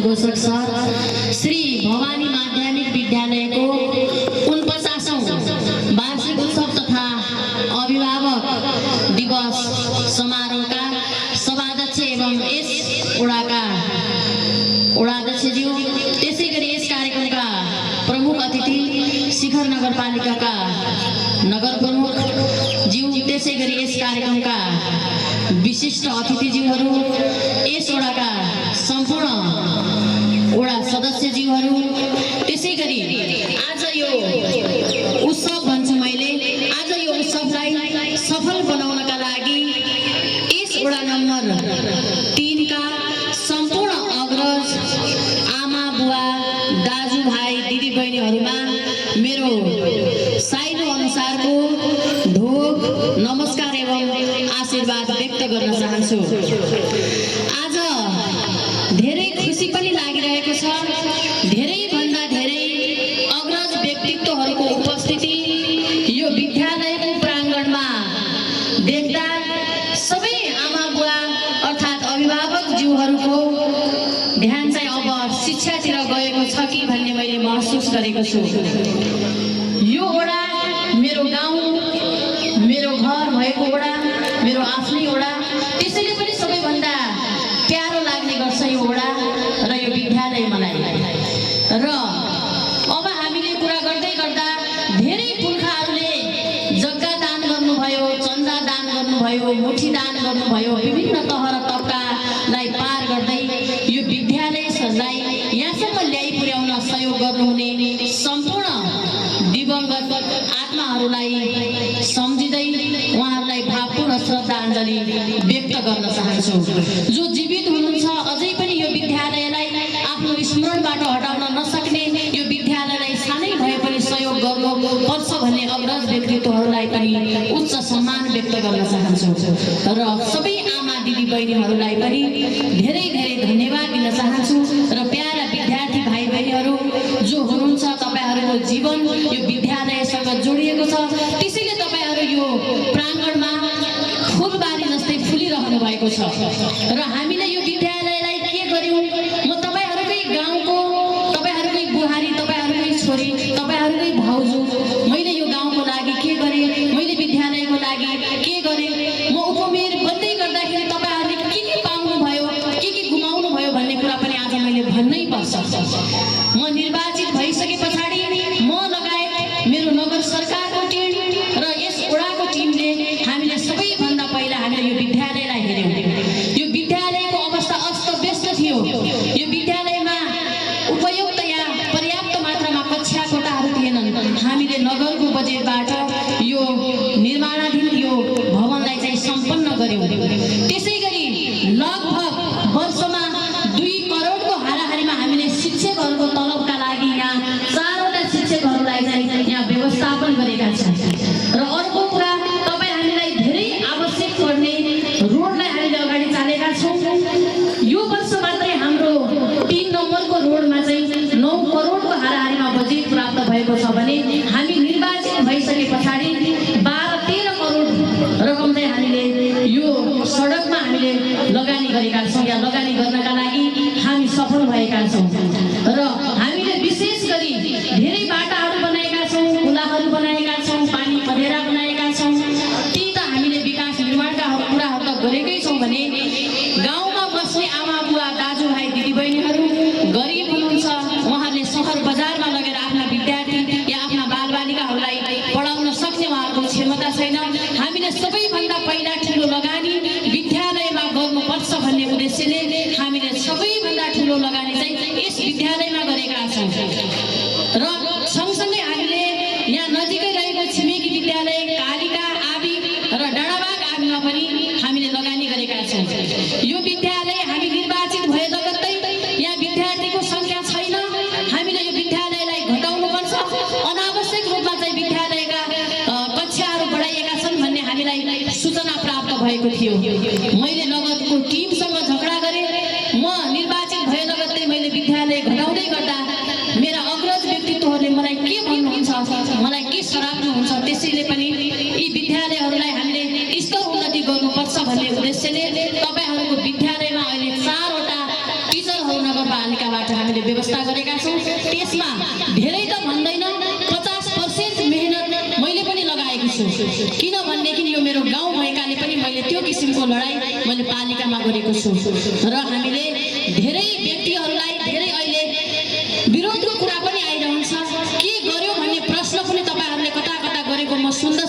घोषक sir Shri Bhawani माध्यमिक विद्यालयको 49औं वार्षिक उत्सव तथा अभिभावक दिवस समारोहका सभाध्यक्ष एवं यस वडाका वडाध्यक्षज्यू, त्यसैगरी यस कार्यक्रमका प्रमुख अतिथि शिखर नगरपालिकाका नगर प्रमुख ज्यू, त्यसैगरी यस कार्यक्रमका विशिष्ट अतिथिज्यूहरू, यस वडाका सम्पूर्ण वडा सदस्यज्यूहरू, त्यसैगरी आज यो उत्सव भन्छु मैले, आज यो उत्सवलाई सफल बनाउनका लागि यस वडा नम्बर 3 का सम्पूर्ण अग्रज आमा बुवा दाजुभाइ दिदीबहिनीहरूमा मेरो साइनो अनुसारको ढोग नमस्कार एवं आशीर्वाद व्यक्त गर्न चाहन्छु। आज धेरै खुसी पनि लागिरहेको छ। धेरै भन्दा धेरै अग्रज व्यक्तित्वहरूको उपस्थिति यो विद्यालयको प्राङ्गणमा देख्दा सबै आमा बुवा अर्थात् अभिभावकज्यूहरूको ध्यान चाहिँ अब शिक्षातिर गएको छ कि भन्ने मैले महसुस गरेको छु। यो वडा मेरो गाउँ, मेरो घर भएको वडा, मेरो आफ्नै वडा, त्यसैले पनि सबैभन्दा प्यारो लाग्ने गर्छ यो वडा र यो विद्यालय मलाई। र अब हामीले कुरा गर्दै गर्दा धेरै पुर्खाहरूले जग्गा दान गर्नुभयो, चन्दा दान गर्नुभयो, मुठी दान गर्नुभयो, विभिन्न तह र तबकालाई पार गर्दै यो विद्यालयलाई यहाँसम्म ल्याइ पुर्याउन सहयोग गर्नुहुने सम्पूर्ण दिवंगत आत्माहरूलाई सम्झिँदै उहाँहरूलाई भावपूर्ण श्रद्धाञ्जली व्यक्त गर्न चाहन्छु। जो जीवित हुनुहुन्छ अझै पनि यो विद्यालयलाई आफ्नो स्मरणबाट हटाउन नसक्ने, यो विद्यालयलाई सानै भए पनि सहयोग गर्नुपर्छ भन्ने अग्रज व्यक्तित्वहरूलाई पनि उच्च सम्मान व्यक्त गर्न चाहन्छु। र सबै आमा दिदी बहिनीहरूलाई पनि धेरै धेरै धन्यवाद दिन चाहन्छु। र प्यारा विद्यार्थी भाइ बहिनीहरू जो हुनुहुन्छ, तपाईँहरूको जीवन यो विद्यालयसँग जोडिएको छ, त्यसैले तपाईँहरू यो प्राङ्गणमा फुलबारी जस्तै फुलिरहनु भएको छ। र हामीले यो विद्यालयलाई के गर्यौँ, म तपाईँहरूकै गाउँको, तपाईँहरूकै बुहारी, तपाईँहरूकै छोरी, तपाईँहरूकै भाउजू, मैले यो गाउँको लागि के गरेँ, मैले विद्यालयको लागि के गरेँ, म उपमेयर बन्दै गर्दाखेरि तपाईँहरूले के पाउनुभयो, के गुमाउनु भयो भन्ने कुरा पनि आज मैले भन्नै पर्छ। म निर्वाचित भइसके पछाडि म लगायत मेरो नगर सरकारको टिम र यस वडाको टिमले हामीले सबैभन्दा पहिला हामीले यो विद्यालयलाई हेऱ्यौँ। यो विद्यालयको अवस्था अस्तव्यस्त थियो। यो विद्यालयमा उपयुक्त या पर्याप्त मात्रामा कक्षा कोठाहरू थिएनन्। हामीले नगरको बजेटबाट यो निर्माणाधीन यो भवनलाई चाहिँ सम्पन्न गर्यौँ। त्यसै गरी लगभग वर्षमा 2 करोडको हाराहारीमा हामीले शिक्षकहरूको तलबका लागि यहाँ 4वटा शिक्षकहरूलाई चाहिँ यहाँ व्यवस्थापन गरेका छौँ। र अर्को कुरा, तपाईँ हामीलाई धेरै आवश्यक पर्ने रोडलाई हामीले अगाडि चालेका छौँ। यो वर्ष मात्रै हाम्रो 3 नम्बरको रोडमा चाहिँ 9 करोडको हाराहारीमा बजेट प्राप्त भएको छ भने हामी निर्वाचित भइसके पछाडि 12-13 करोड रकम चाहिँ हामीले यो सडकमा हामीले लगानी गरेका छौँ या लगानी गर्नका लागि हामी सफल भएका छौँ। र हामीले विशेष गरी धेरै बाटाहरू बनाएका छौँ, पुलाहरू बनाएका छौँ, पानी परेरा बनाएका छौँ। ती त हामीले विकास निर्माणका कुराहरू त गरेकै छौँ भने गाउँमा बस्ने आमा बुवा दाजुभाइ दिदीबहिनीहरू गरिब हुनुहुन्छ, उहाँहरूले सहर बजारमा लगेर आफ्ना विद्यार्थी या आफ्ना बालबालिकाहरूलाई पढाउन सक्ने उहाँहरूको क्षमता छैन। हामीले सबैभन्दा पहिला ठुलो लगानी विद्यालयमा गर्नुपर्छ भन्ने उद्देश्यले हामीले सबैभन्दा ठुलो लगानी चाहिँ यस विद्यालयमा गरेका छौँ। र सँगसँगै हामीले यहाँ नजिकै रहेको छिमेकी विद्यालय कालिका आदि र डाँडाबाग आदिमा पनि हामीले लगानी गरेका छौँ। यो विद्यालय हामी निर्वाचित भए जगत्तै यहाँ विद्यार्थीको सङ्ख्या छैन। हामीले यो विद्यालयलाई घटाउनुपर्छ। अनावश्यक रूपमा चाहिँ विद्यालयका कक्षाहरू बढाइएका छन् भन्ने हामीलाई सूचना प्राप्त भएको थियो। मैले नगरको टिमसँग झगडा गरेँ। म निर्वाचित भए जगत्तै मैले विद्यालय घटाउँदै गर्दा मेरा अग्रज यसमा धेरै त भन्दैन 50% मेहनत मैले पनि लगाएको छु। किनभनेदेखि यो मेरो गाउँ भएकाले पनि मैले त्यो किसिमको लडाई मैले पालिकामा गरेको छु र हामीले धेरै व्यक्तिहरूलाई धेरै अहिले विरोधको कुरा पनि आइरहन्छ। के गर्यो भन्ने प्रश्न पनि तपाईहरूले कता कता गरेको म सुन्न